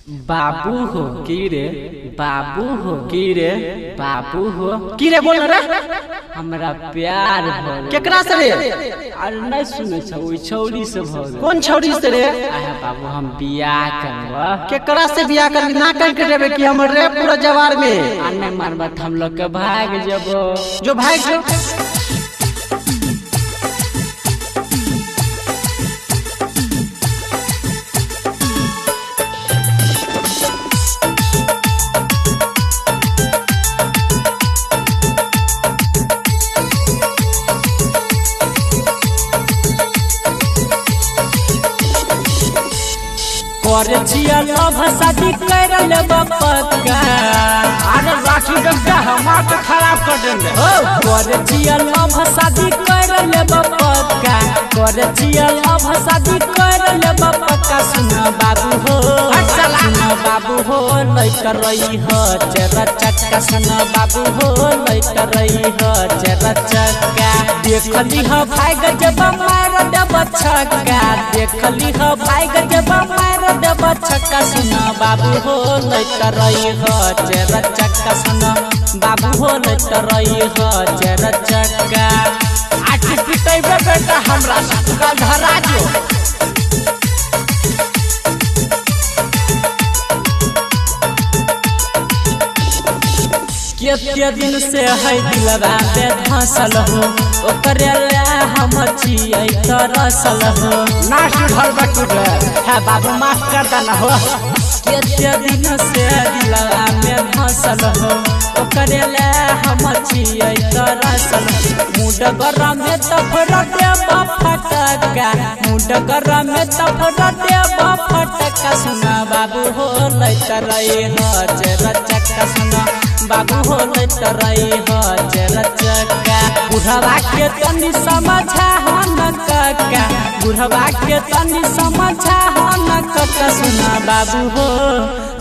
बाबू हो की रे, बाबू हो की रे, बाबू हो की रे, बोल रे हमरा प्यार हो। केकरा से रे? अरे नहीं सुने छौ, ओई छौरी से भो। कौन छौरी से रे? आहा बाबू हम बियाह करबा। केकरा से बियाह करबी? ना कर के देबे कि हमर रे पूरा जवार में आने मारबा हम लोग के भाग जबो। जो भाग जो करे छिया लव शादी कर ले पक्का। अरे राखी गंगा हमार तो खराब कर देले हो। करे छिया लव शादी कर ले पक्का, करे छिया लव शादी कर ले पक्का। सुन बाबू हो, सुन बाबू हो लइका रही हो चेरा चक्का। सुन बाबू हो लइका रही हो चेरा चक्का। देखली हो भाई गजब मार देब छक्का, देखली हो भाई गजब मार देब छक्का। सुन बाबू हो लइका रही हो चेरा चक्का। सुन बाबू हो लइका रही हो चेरा चक्का। आखिर पिटैबे बेटा हमरा का धरा जो। केते दिन से है दिलवा पे धसल हो, ओकरे ले हम छियै तरसल हो। ना सुधर बटुरे है बाबू माफ कर देना हो। केते दिन से दिलवा में धसल हो, ओकरे ले हम छियै तरसल। मुड गरम में तफर देब फटका, मुड गरम में तफर देब फटका। सुन बाबू हो लइका रही हो चेरा चक्का। सुन बाबू हो लइका रही हो चेरा चक्का। बुढ़वा के तनी समझा हो न काका, बुढ़वा के तनी समझा हो न काका। सुन बाबू हो,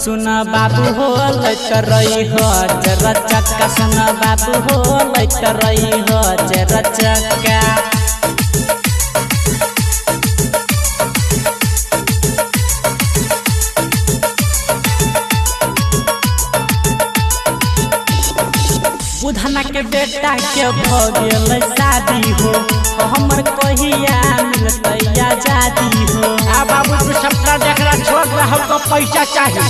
सुन बाबू हो लइका रही हो चेरा चक्का। सुन बाबू हो लइका रही हो चेरा चक्का। बुधना के बेटा के भगेल शादी हो, हमर कहिया मिलतै आजादी हो। आ बाबू तू सबका देखला छोड़ रहा हमको पैसा चाहिए।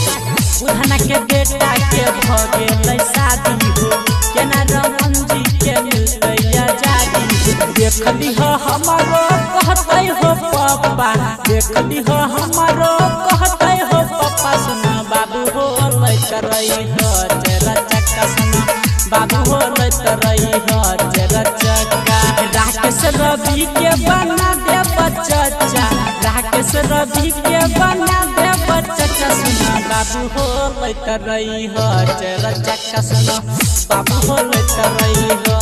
बुधना के बेटा के भगेल शादी हो, केना रमन जी के मिलतै आजादी हो। देखली हो हमारो कहतै हो पापा, देखली हो हमारो कहतै हो पापा। सुन बाबू हो लइका रही हो चेरा चक्का। सुन बाबू हो लइका रही हो चेरा चक्का। राकेश रवि के बना देब चचा, राकेश रवि के बना देब चचा। सुन बाबू हो लइका रही हो चेरा चक्का। सुन बाबू हो लइका रही हो